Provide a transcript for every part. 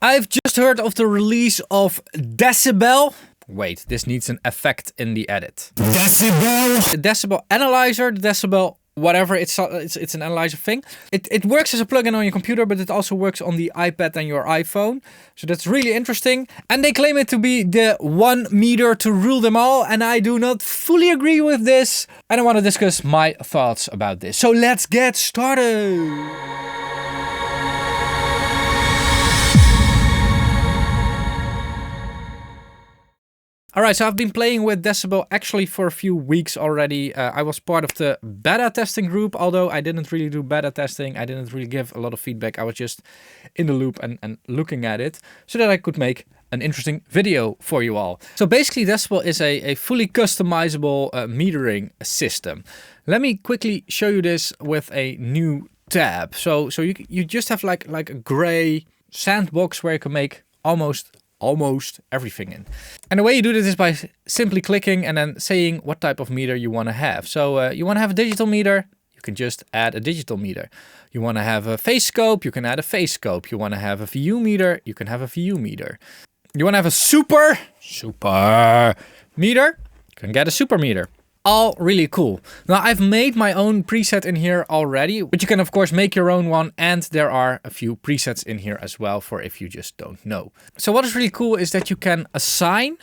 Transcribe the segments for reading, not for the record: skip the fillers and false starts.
I've just heard of the release of Decibel. Wait, this needs an effect in the edit. Decibel. The Decibel analyzer, the Decibel whatever, it's an analyzer thing. It works as a plugin on your computer, but it also works on the iPad and your iPhone. So that's really interesting. And they claim it to be the 1 meter to rule them all. And I do not fully agree with this. And I want to discuss my thoughts about this. So let's get started. Alright, so I've been playing with Decibel actually for a few weeks already. I was part of the beta testing group, although I didn't really do beta testing. I didn't really give a lot of feedback. I was just in the loop and looking at it so that I could make an interesting video for you all. So basically Decibel is a fully customizable metering system. Let me quickly show you this with a new tab. So you just have like a gray sandbox where you can make almost everything in. And the way you do this is by simply clicking and then saying what type of meter you want to have. So you want to have a digital meter, you can just add a digital meter. You want to have a phase scope, you can add a phase scope. You want to have a VU meter, you can have a VU meter. You want to have a super meter, you can get a super meter. All really cool. Now I've made my own preset in here already, but you can of course make your own one, and there are a few presets in here as well for if you just don't know. So what is really cool is that you can assign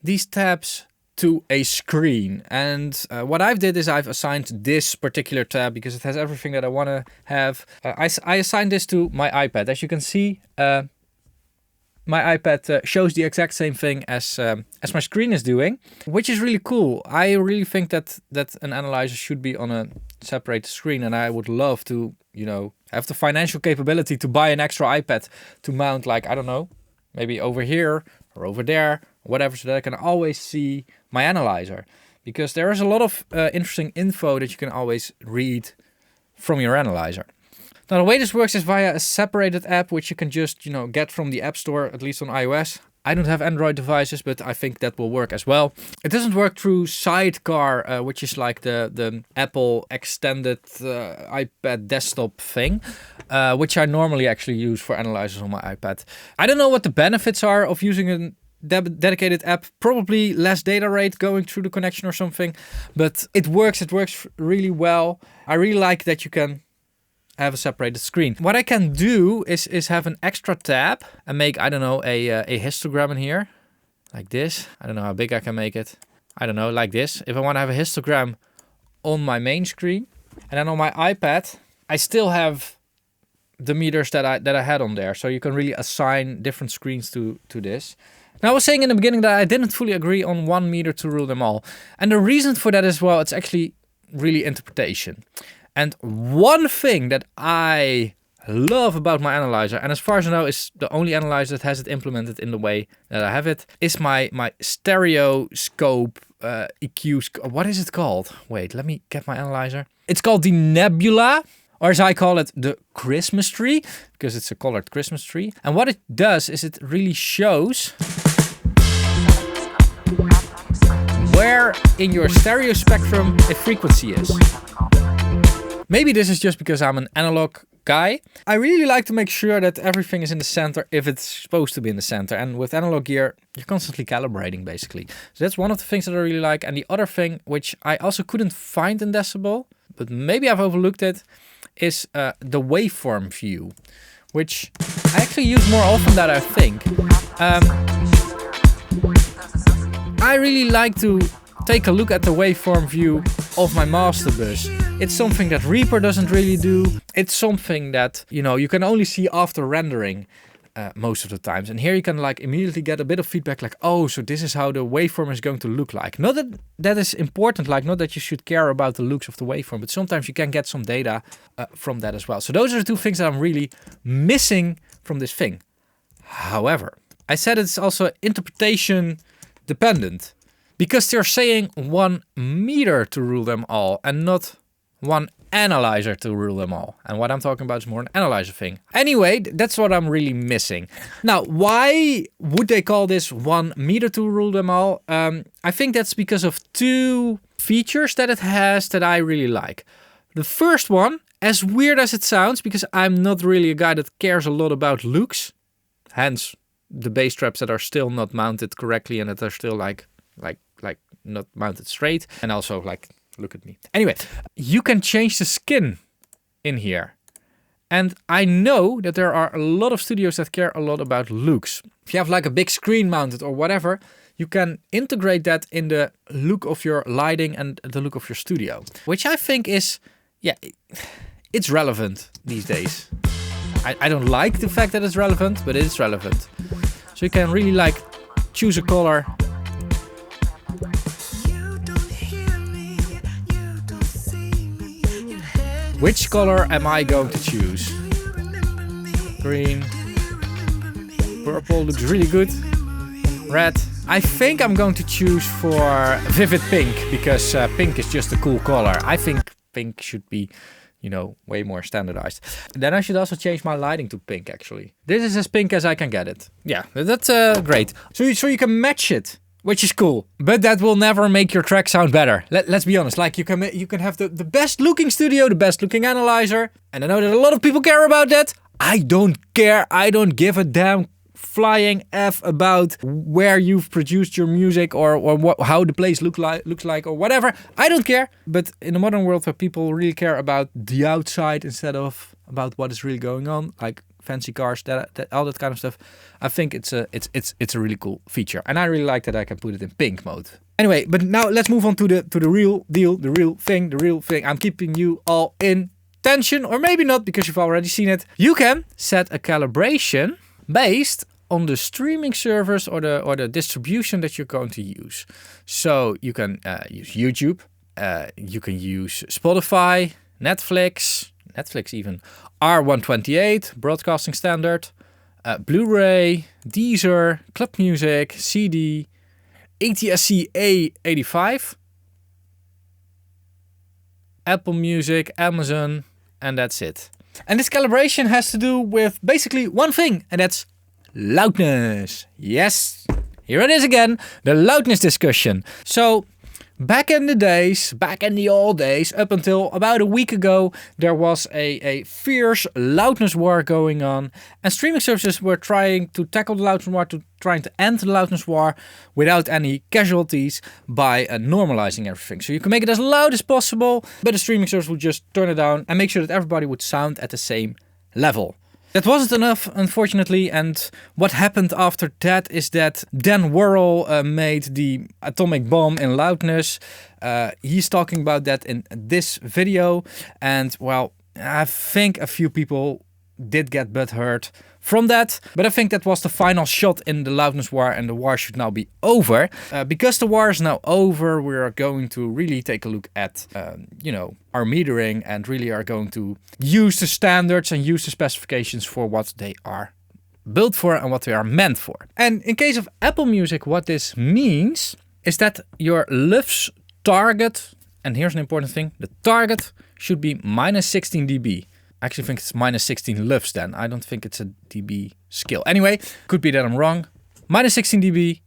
these tabs to a screen, and what I've did is I've assigned this particular tab because it has everything that I want to have. I assigned this to my iPad. As you can see, my iPad shows the exact same thing as my screen is doing, which is really cool. I really think that an analyzer should be on a separate screen, and I would love to, you know, have the financial capability to buy an extra iPad to mount, like, I don't know, maybe over here or over there, whatever, so that I can always see my analyzer. Because there is a lot of interesting info that you can always read from your analyzer. Now the way this works is via a separated app, which you can just, you know, get from the App Store, at least on iOS. I don't have Android devices, but I think that will work as well. It doesn't work through Sidecar, which is like the Apple extended iPad desktop thing, which I normally actually use for analyzers on my iPad. I don't know what the benefits are of using a dedicated app. Probably less data rate going through the connection or something, but it works really well. I really like that you can have a separated screen. What I can do is have an extra tab and make, I don't know, a histogram in here, like this. I don't know how big I can make it. I don't know, like this. If I want to have a histogram on my main screen, and then on my iPad, I still have the meters that I had on there. So you can really assign different screens to this. Now I was saying in the beginning that I didn't fully agree on 1 meter to rule them all. And the reason for that as well, it's actually really interpretation. And one thing that I love about my analyzer, and as far as I know is the only analyzer that has it implemented in the way that I have it, is my stereo scope, EQ scope. What is it called? Wait, let me get my analyzer. It's called the Nebula, or as I call it, the Christmas tree, because it's a colored Christmas tree. And what it does is it really shows where in your stereo spectrum a frequency is. Maybe this is just because I'm an analog guy. I really like to make sure that everything is in the center if it's supposed to be in the center. And with analog gear, you're constantly calibrating basically. So that's one of the things that I really like. And the other thing, which I also couldn't find in Decibel, but maybe I've overlooked it, is the waveform view, which I actually use more often than I think. I really like to take a look at the waveform view of my master bus. It's something that Reaper doesn't really do. It's something that, you know, you can only see after rendering most of the times. And here you can like immediately get a bit of feedback like, oh, so this is how the waveform is going to look like. Not that that is important, like not that you should care about the looks of the waveform, but sometimes you can get some data from that as well. So those are the two things that I'm really missing from this thing. However, I said it's also interpretation dependent. Because they're saying 1 meter to rule them all and not 1 analyzer to rule them all. And what I'm talking about is more an analyzer thing. Anyway, that's what I'm really missing. Now, why would they call this 1 meter to rule them all? I think that's because of 2 features that it has that I really like. The first one, as weird as it sounds, because I'm not really a guy that cares a lot about looks, Hence the bass traps that are still not mounted correctly and that are still like not mounted straight. And also like, look at me. Anyway, you can change the skin in here. And I know that there are a lot of studios that care a lot about looks. If you have like a big screen mounted or whatever, you can integrate that in the look of your lighting and the look of your studio. Which I think is, yeah, it's relevant these days. I don't like the fact that it's relevant, but it is relevant. So you can really like choose a color. Which color am I going to choose? Green. Purple looks really good. Red. I think I'm going to choose for vivid pink because pink is just a cool color. I think pink should be, you know, way more standardized. Then I should also change my lighting to pink actually. This is as pink as I can get it. Yeah, that's great. So you can match it, which is cool. But that will never make your track sound better. Let's be honest. Like you can have the best looking studio, the best looking analyzer. And I know that a lot of people care about that. I don't care. I don't give a damn flying F about where you've produced your music or how the place looks like or whatever. I don't care. But in the modern world where people really care about the outside instead of about what is really going on, like fancy cars, that all that kind of stuff, I think it's a really cool feature. And I really like that I can put it in pink mode. Anyway, but now let's move on to the real deal, the real thing. I'm keeping you all in tension, or maybe not because you've already seen it. You can set a calibration based on the streaming servers or the distribution that you're going to use. So you can use YouTube, you can use Spotify, Netflix even, R128, broadcasting standard, Blu-ray, Deezer, Club Music, CD, ATSC A85, Apple Music, Amazon, and that's it. And this calibration has to do with basically one thing, and that's loudness. Yes, here it is again, the loudness discussion. So back in the old days, up until about a week ago, there was a fierce loudness war going on, and streaming services were trying to tackle the loudness war, trying to end the loudness war without any casualties by normalizing everything. So you can make it as loud as possible, but the streaming service would just turn it down and make sure that everybody would sound at the same level. That wasn't enough, unfortunately, and what happened after that is that Dan Worrell made the atomic bomb in loudness. He's talking about that in this video, and well, I think a few people did get butthurt from that, but I think that was the final shot in the loudness war, and the war should now be over. Because the war is now over, we are going to really take a look at, our metering, and really are going to use the standards and use the specifications for what they are built for and what they are meant for. And in case of Apple Music, what this means is that your LUFS target, and here's an important thing, the target should be minus 16 dB. I actually think it's minus 16 LUFS then. I don't think it's a dB scale. Anyway, could be that I'm wrong. Minus 16 dB,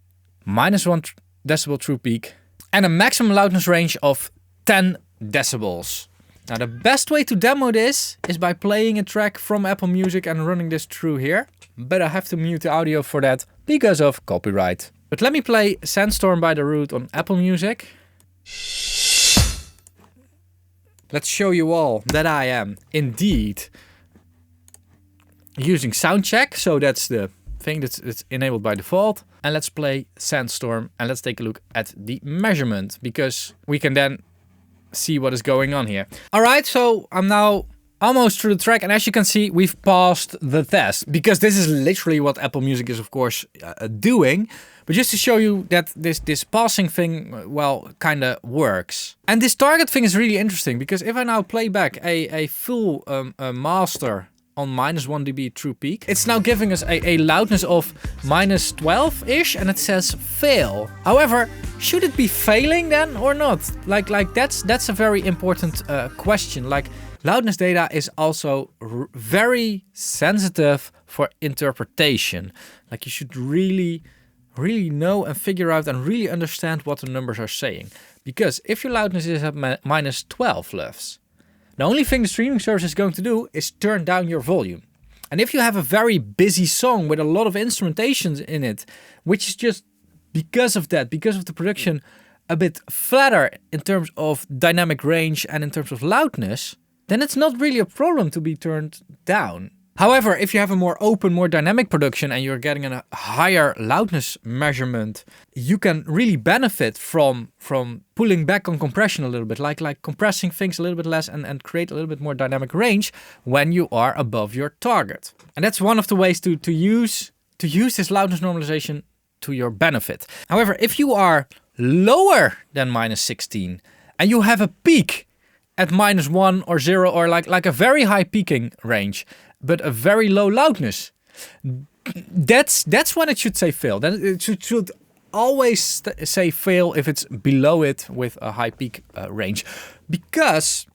minus 1 decibel true peak, and a maximum loudness range of 10 decibels. Now the best way to demo this is by playing a track from Apple Music and running this through here. But I have to mute the audio for that because of copyright. But let me play Sandstorm by The Root on Apple Music. Let's show you all that I am indeed using Soundcheck. So that's the thing that's enabled by default. And let's play Sandstorm and let's take a look at the measurement, because we can then see what is going on here. All right, so I'm now almost through the track, and as you can see, we've passed the test, because this is literally what Apple Music is, of course, doing. But just to show you that this passing thing, well, kind of works. And this target thing is really interesting, because if I now play back a full master on minus 1 dB true peak, it's now giving us a loudness of minus 12-ish, and it says fail. However, should it be failing then or not? Like that's a very important question. Like, loudness data is also very sensitive for interpretation. Like, you should really know and figure out and really understand what the numbers are saying. Because if your loudness is at minus 12 LUFS, the only thing the streaming service is going to do is turn down your volume. And if you have a very busy song with a lot of instrumentations in it, which is just because of the production, a bit flatter in terms of dynamic range and in terms of loudness, then it's not really a problem to be turned down. However, if you have a more open, more dynamic production and you're getting a higher loudness measurement, you can really benefit from pulling back on compression a little bit, like compressing things a little bit less and create a little bit more dynamic range when you are above your target. And that's one of the ways to use this loudness normalization to your benefit. However, if you are lower than -16 and you have a peak at -1 or 0 or like a very high peaking range, but a very low loudness, that's when it should say fail. Then it should always say fail if it's below it with a high peak range. Because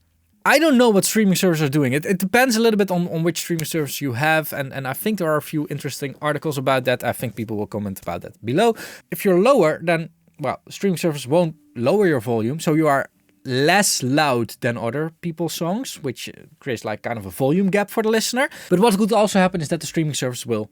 I don't know what streaming services are doing. It depends a little bit on which streaming service you have. And I think there are a few interesting articles about that. I think people will comment about that below. If you're lower, then, well, streaming service won't lower your volume. So you are less loud than other people's songs, which creates like kind of a volume gap for the listener. But what could also happen is that the streaming service will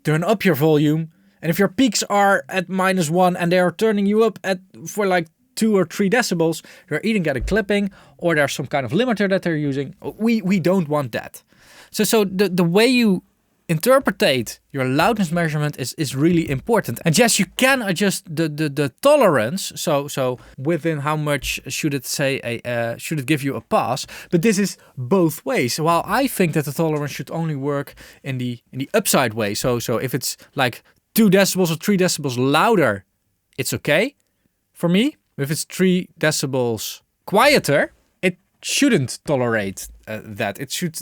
turn up your volume. And if your peaks are at -1 and they are turning you up for like 2 or 3 decibels, you're either getting clipping or there's some kind of limiter that they're using. We don't want that. So the way you interpretate your loudness measurement is really important. And yes, you can adjust the tolerance. So within how much should it should it give you a pass? But this is both ways. While I think that the tolerance should only work in the upside way. So if it's like 2 decibels or 3 decibels louder, it's okay for me. If it's 3 decibels quieter, it shouldn't tolerate that. It should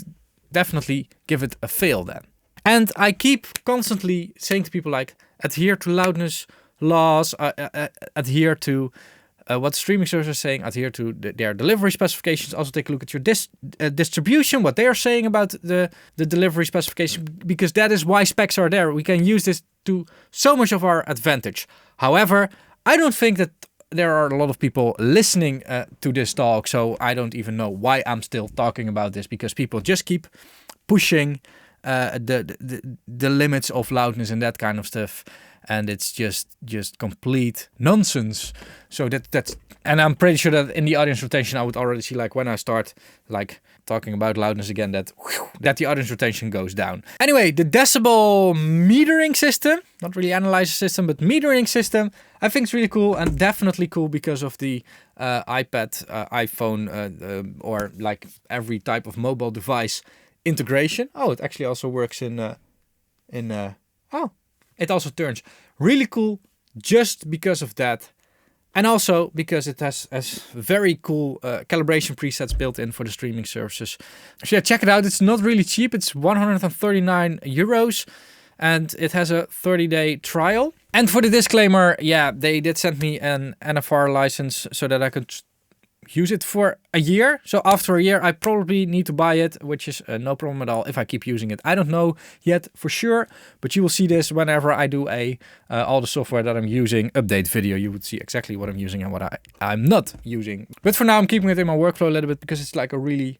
definitely give it a fail then. And I keep constantly saying to people like, adhere to loudness laws, adhere to what streaming services are saying, adhere to their delivery specifications. Also take a look at your distribution, what they are saying about the delivery specification, because that is why specs are there. We can use this to so much of our advantage. However, I don't think that there are a lot of people listening to this talk, so I don't even know why I'm still talking about this, because people just keep pushing the limits of loudness and that kind of stuff, and it's just complete nonsense. So that's, and I'm pretty sure that in the audience retention I would already see, like when I start like talking about loudness again, that the audience retention goes down. Anyway, the decibel metering system, not really analyzer system, but metering system, I think it's really cool, and definitely cool because of the iPad, iPhone, or like every type of mobile device integration. Oh, it actually also works it also turns. Really cool just because of that. And also because it has very cool calibration presets built in for the streaming services. So yeah, check it out. It's not really cheap. It's 139 euros. And it has a 30-day trial. And for the disclaimer, yeah, they did send me an NFR license so that I could use it for a year. So after a year, I probably need to buy it, which is no problem at all if I keep using it. I don't know yet for sure, but you will see this whenever I do all the software that I'm using update video. You would see exactly what I'm using and what I'm not using. But for now, I'm keeping it in my workflow a little bit because it's like a really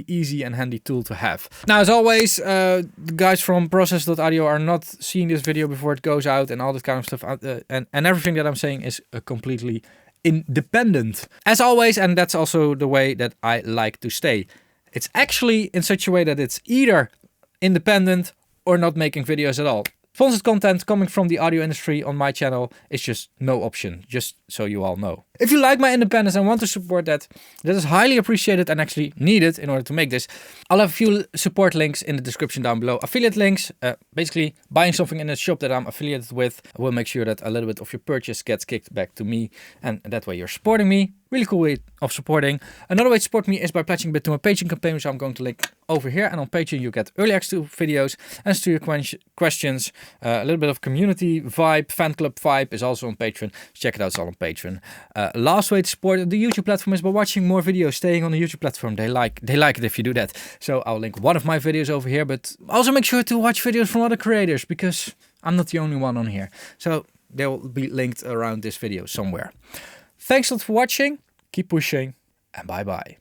easy and handy tool to have. Now, as always, the guys from process.audio are not seeing this video before it goes out and all that kind of stuff. And everything that I'm saying is completely independent. As always, and that's also the way that I like to stay. It's actually in such a way that it's either independent or not making videos at all. Sponsored content coming from the audio industry on my channel is just no option, just so you all know. If you like my independence and want to support that, that is highly appreciated and actually needed in order to make this. I'll have a few support links in the description down below. Affiliate links, basically buying something in a shop that I'm affiliated with will make sure that a little bit of your purchase gets kicked back to me, and that way you're supporting me. Really cool way of supporting. Another way to support me is by pledging a bit to my Patreon campaign, which I'm going to link over here. And on Patreon you get early access to videos, answers to your questions, a little bit of community vibe, fan club vibe is also on Patreon. Check it out, it's all on Patreon. Last way to support the YouTube platform is by watching more videos, staying on the YouTube platform. They like it if you do that. So I'll link one of my videos over here, but also make sure to watch videos from other creators because I'm not the only one on here. So they will be linked around this video somewhere. Thanks a lot for watching, keep pushing, and bye bye.